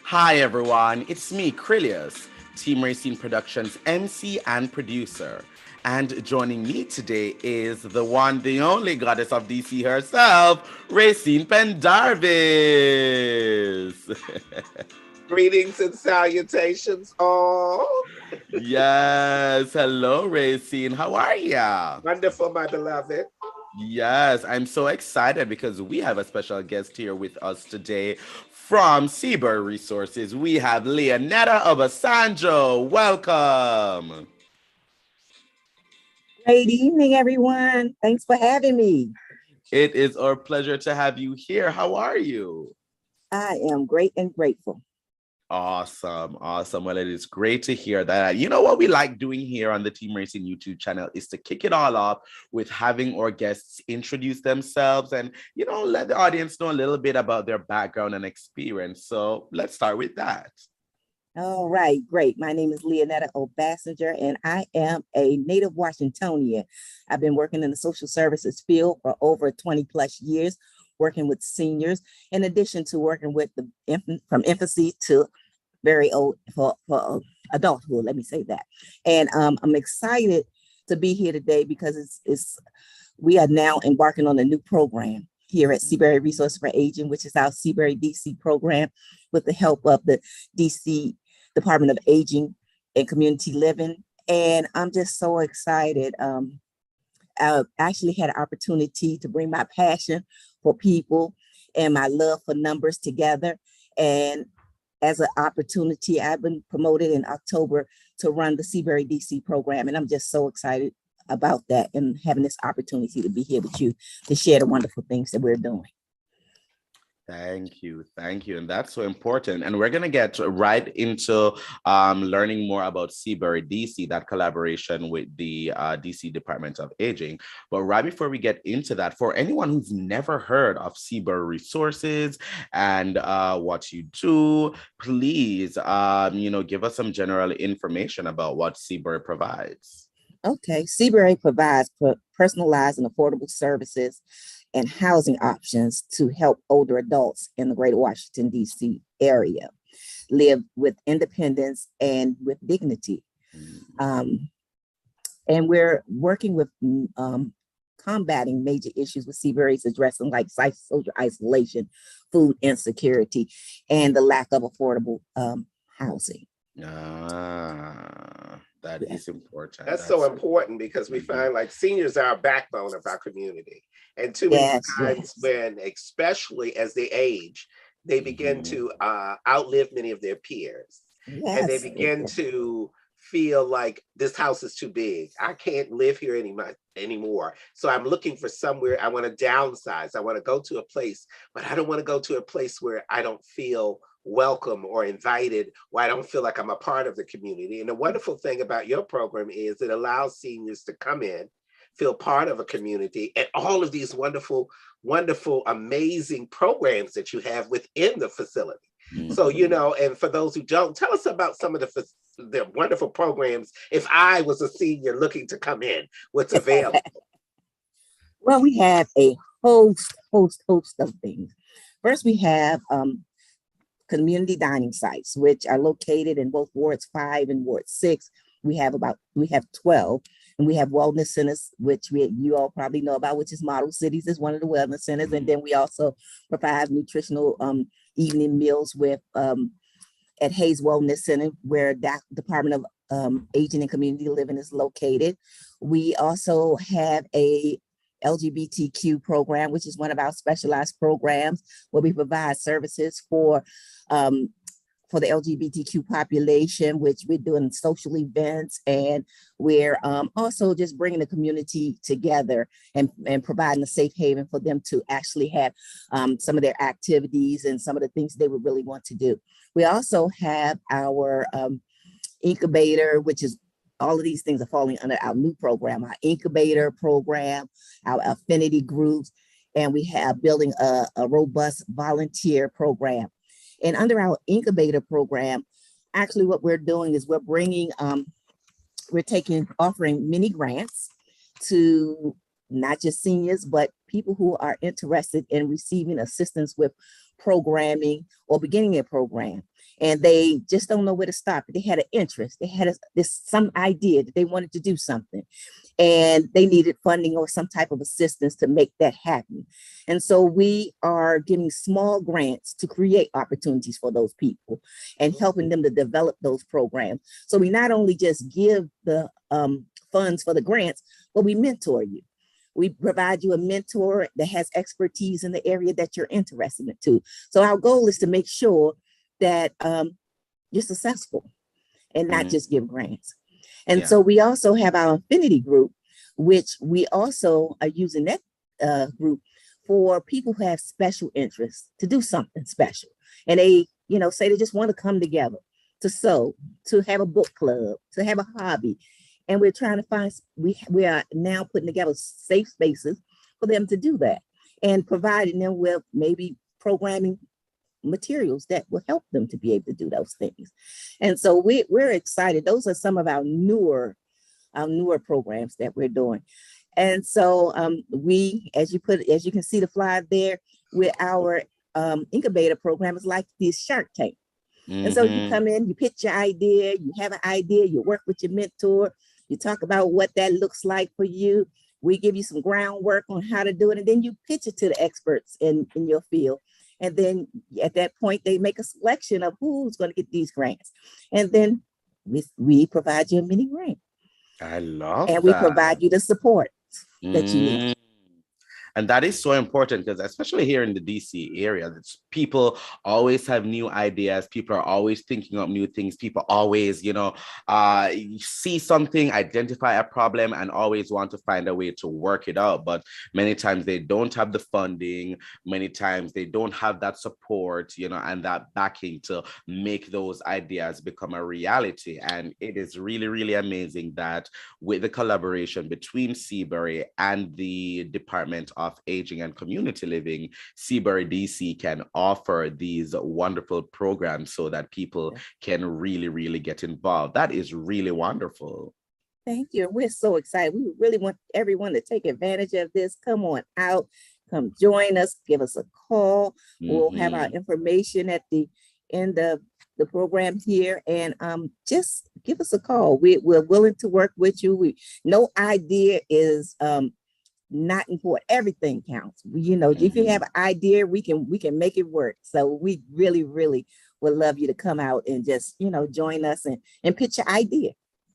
Hi everyone, it's me, Krylios, Team Rayceen Productions MC and producer. And joining me today is the one, the only goddess of DC herself, Rayceen Pendarvis. Greetings and salutations, all. Yes, hello Rayceen, how are ya? Wonderful, my beloved. Yes, I'm so excited because we have a special guest here with us today from Seabury Resources. We have Le'Anetta Obasanjo. Welcome. Great evening, everyone. Thanks for having me. It is our pleasure to have you here. How are you? I am great and grateful. Awesome, awesome. Well, it is great to hear that. You know what we like doing here on the Team Racing YouTube channel is to kick it all off with having our guests introduce themselves and, let the audience know a little bit about their background and experience. So let's start with that. All right, great. My name is Le'Anetta Obasanjo, and I am a native Washingtonian. I've been working in the social services field for over 20 plus years, working with seniors, in addition to working with from infancy to very old for adulthood. Let me say that. And I'm excited to be here today because we are now embarking on a new program here at Seabury Resources for Aging, which is our Seabury DC program, with the help of the DC Department of Aging and Community Living. And I'm just so excited. I actually had an opportunity to bring my passion for people and my love for numbers together. And as an opportunity, I've been promoted in October to run the Seabury DC program. And I'm just so excited about that and having this opportunity to be here with you to share the wonderful things that we're doing. Thank you. Thank you. And that's so important. And we're going to get right into learning more about Seabury DC, that collaboration with the DC Department of Aging. But right before we get into that, for anyone who's never heard of Seabury Resources and what you do, please, give us some general information about what Seabury provides. Okay, Seabury provides personalized and affordable services and housing options to help older adults in the greater Washington, D.C. area live with independence and with dignity. And we're working with combating major issues with Seabury's addressing like social isolation, food insecurity, and the lack of affordable housing. That is important. That's so important because we find like seniors are a backbone of our community. And too many times when, especially as they age, they begin to outlive many of their peers. And they begin to feel like this house is too big. I can't live here anymore. So I'm looking for somewhere. I want to downsize. I want to go to a place, but I don't want to go to a place where I don't feel welcome or invited, or I don't feel like I'm a part of the community. And the wonderful thing about your program is it allows seniors to come in, feel part of a community, and all of these wonderful, wonderful, amazing programs that you have within the facility. So, and for those who don't, tell us about some of the wonderful programs. If I was a senior looking to come in, what's available? Well, we have a host of things. First, we have community dining sites, which are located in both wards 5 and ward 6. We have 12, and we have wellness centers, which you all probably know about, which is Model Cities is one of the wellness centers. And then we also provide nutritional evening meals with at Hayes Wellness Center, where that Department of Aging and Community Living is located. We also have a LGBTQ program, which is one of our specialized programs where we provide services for the LGBTQ population, which we're doing social events, and we're also just bringing the community together and providing a safe haven for them to actually have some of their activities and some of the things they would really want to do. We also have our incubator, which is all of these things are falling under our new program, our incubator program, our affinity groups, and we have building a robust volunteer program. And under our incubator program, actually what we're doing is we're bringing, offering mini grants to not just seniors, but people who are interested in receiving assistance with programming or beginning a program. and they just don't know where to start. But they had an interest. They had some idea that they wanted to do something, and they needed funding or some type of assistance to make that happen. And so we are giving small grants to create opportunities for those people and helping them to develop those programs. So we not only just give the funds for the grants, but we mentor you. We provide you a mentor that has expertise in the area that you're interested in too. So our goal is to make sure that you're successful and not just give grants. And so we also have our affinity group, which we also are using that group for people who have special interests to do something special. And they, say they just want to come together to sew, to have a book club, to have a hobby. And we're trying to find, we are now putting together safe spaces for them to do that and providing them with maybe programming materials that will help them to be able to do those things. And so we're excited. Those are some of our newer programs that we're doing. And so we, as you can see the flyer there, with our incubator program is like this Shark Tank. And so you come in, you pitch your idea, you have an idea, you work with your mentor, you talk about what that looks like for you. We give you some groundwork on how to do it, and then you pitch it to the experts in your field. And then at that point, they make a selection of who's going to get these grants. And then we provide you a mini grant. I love and we provide you the support that you need. And that is so important because especially here in the DC area, people always have new ideas. People are always thinking up new things. People always, see something, identify a problem, and always want to find a way to work it out. But many times they don't have the funding. Many times they don't have that support, and that backing to make those ideas become a reality. And it is really, really amazing that with the collaboration between Seabury and the Department of Aging and Community Living, Seabury DC can offer these wonderful programs so that people can really, really get involved. That is really wonderful. Thank you. We're so excited. We really want everyone to take advantage of this. Come on out, come join us, give us a call. We'll have our information at the end of the program here, and just give us a call. We're willing to work with you. No idea is not important. Everything counts. If you have an idea, we can make it work. So we really, really would love you to come out and just join us and pitch your idea.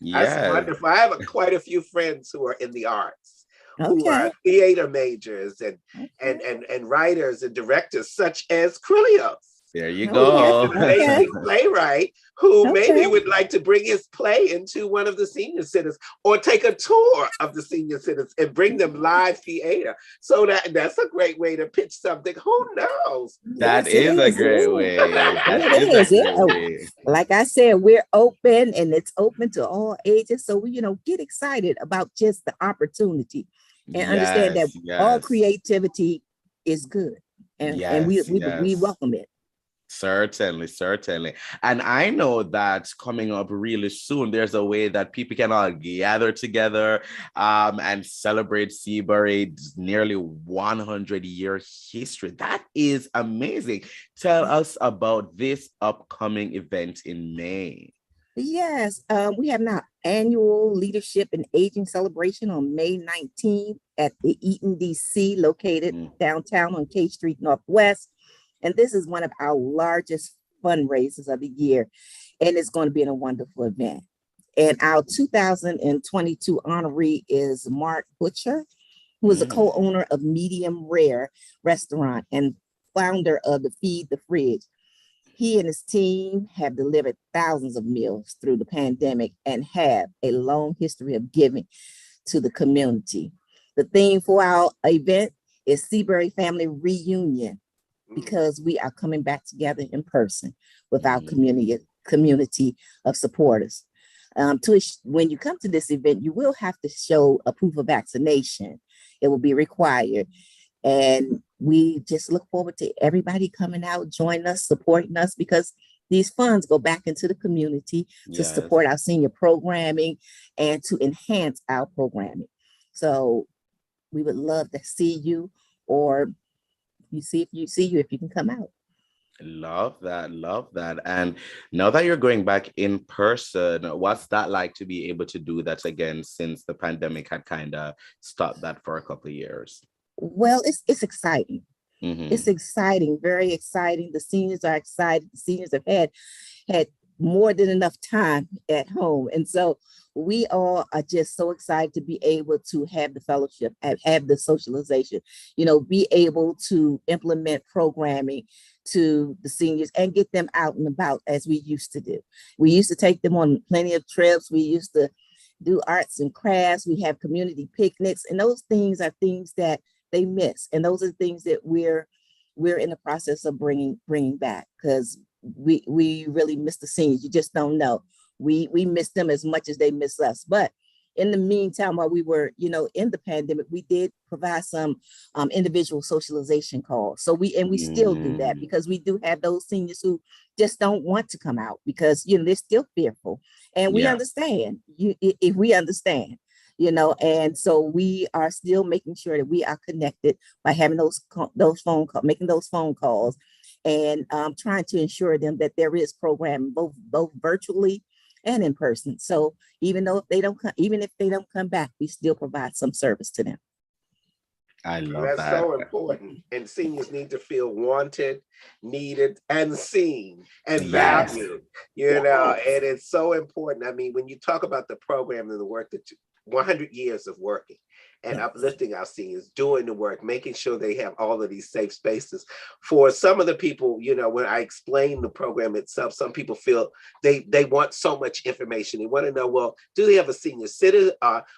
That's wonderful. I have quite a few friends who are in the arts, who are theater majors and writers and directors, such as Krylios. There you go. An amazing playwright who maybe would like to bring his play into one of the senior centers or take a tour of the senior centers and bring them live theater. So that's a great way to pitch something. Who knows? That is a great way. Like I said, we're open, and it's open to all ages. So we, get excited about just the opportunity and understand that all creativity is good. And we welcome it. Certainly. And I know that coming up really soon, there's a way that people can all gather together and celebrate Seabury's nearly 100-year history. That is amazing. Tell us about this upcoming event in May. Yes, we have our annual Leadership and Aging celebration on May 19th at the Eaton DC, located downtown on K Street Northwest. And this is one of our largest fundraisers of the year. And it's going to be a wonderful event. And our 2022 honoree is Mark Butcher, who is a co-owner of Medium Rare Restaurant and founder of the Feed the Fridge. He and his team have delivered thousands of meals through the pandemic and have a long history of giving to the community. The theme for our event is Seabury Family Reunion, because we are coming back together in person with our community of supporters. When you come to this event, you will have to show a proof of vaccination. It will be required. And we just look forward to everybody coming out, joining us, supporting us, because these funds go back into the community to support our senior programming and to enhance our programming. So we would love to see you, or if you can come out. Love that. Love that. And now that you're going back in person, what's that like to be able to do that again since the pandemic had kind of stopped that for a couple of years? Well, it's exciting. It's Mm-hmm. exciting, very exciting. The seniors are excited. The seniors have had more than enough time at home. And so we all are just so excited to be able to have the fellowship, have the socialization, be able to implement programming to the seniors and get them out and about as we used to do. We used to take them on plenty of trips. We used to do arts and crafts. We have community picnics, and those things are things that they miss. And those are the things that we're in the process of bringing back, because we really miss the seniors. You just don't know. We miss them as much as they miss us. But in the meantime, while we were, in the pandemic, we did provide some individual socialization calls. So we still do that, Mm, because we do have those seniors who just don't want to come out because they're still fearful, and we yeah. understand. If we understand, and so we are still making sure that we are connected by having making those phone calls, and trying to ensure them that there is programming both virtually and in person. So even if they don't come back, we still provide some service to them. I And love that's that. so important. And seniors need to feel wanted, needed, and seen and Yes. valued, Yes. and it's so important. I mean, when you talk about the program and the work that 100 years of working and Yes. uplifting our seniors, doing the work, making sure they have all of these safe spaces. For some of the people, when I explain the program itself, some people feel they want so much information. They want to know, well, do they have a senior center?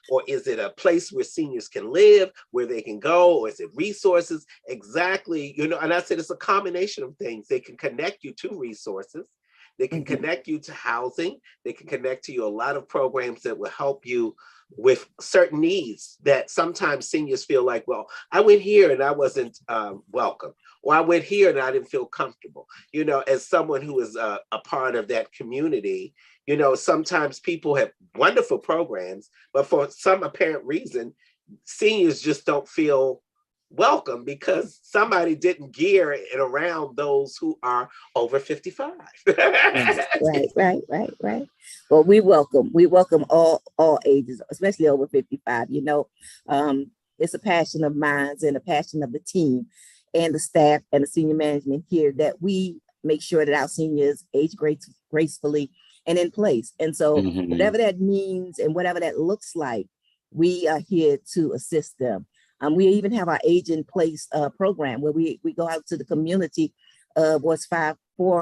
Or is it a place where seniors can live, where they can go, or is it resources? Exactly, and I said it's a combination of things. They can connect you to resources. They can Mhm. connect you to housing. They can connect to you a lot of programs that will help you with certain needs that sometimes seniors feel like, well, I went here and I wasn't welcome, or I went here and I didn't feel comfortable. As someone who is a part of that community, sometimes people have wonderful programs, but for some apparent reason, seniors just don't feel welcome because somebody didn't gear it around those who are over 55. Right. Well, we welcome all ages, especially over 55. It's a passion of mine and a passion of the team and the staff and the senior management here that we make sure that our seniors age gracefully and in place. And so Hmm. whatever that means and whatever that looks like, we are here to assist them. We even have our age in place program where we go out to the community, what's 4,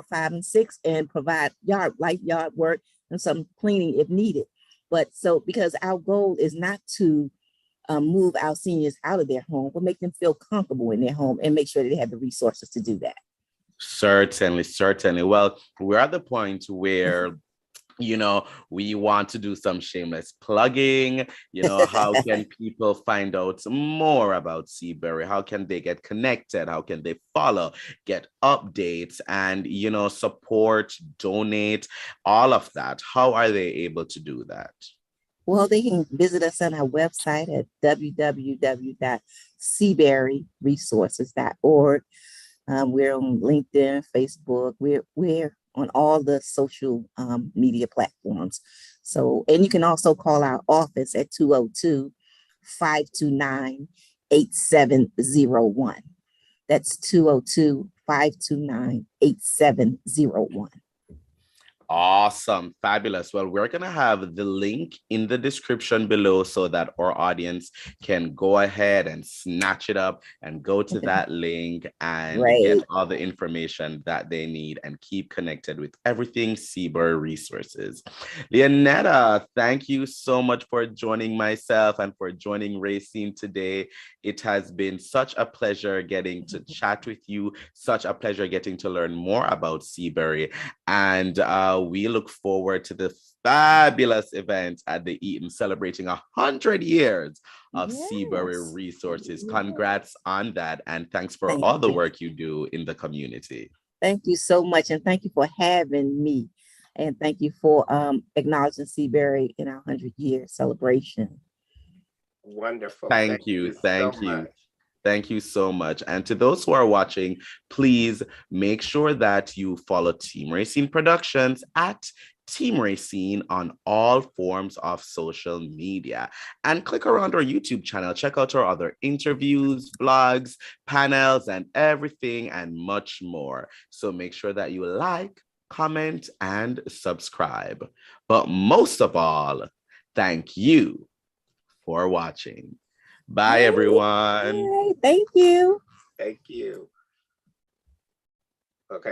5, and 6, and provide light yard work and some cleaning if needed. But so because our goal is not to move our seniors out of their home, but make them feel comfortable in their home and make sure that they have the resources to do that. Certainly, certainly. Well, we're at the point where we want to do some shameless plugging. How can people find out more about Seabury? How can they get connected? How can they follow, get updates, and, support, donate, all of that? How are they able to do that? Well, they can visit us on our website at www.seaburyresources.org. We're on LinkedIn, Facebook. We're on all the social media platforms. So, and you can also call our office at 202-529-8701. That's 202-529-8701. Awesome. Fabulous. Well, we're going to have the link in the description below so that our audience can go ahead and snatch it up and go to that link and get Right. all the information that they need and keep connected with everything Seabury Resources. Le'Anetta, thank you so much for joining myself and for joining Rayceen today. It has been such a pleasure getting to chat with you, such a pleasure getting to learn more about Seabury. And we look forward to the fabulous event at the Eaton celebrating 100 years of Seabury Yes. Resources. Congrats on that. And thanks for Thank all the you. work you do in the community. Thank you so much. And thank you for having me. And thank you for acknowledging Seabury in our 100-year celebration. Wonderful. Thank Thank you. you so Thank you. much. Thank you so much. And to those who are watching, please make sure that you follow Team Rayceen Productions at Team Rayceen on all forms of social media. And click around our YouTube channel. Check out our other interviews, blogs, panels, and everything and much more. So make sure that you like, comment, and subscribe. But most of all, thank you for watching. Bye, everyone. Thank you. Thank you.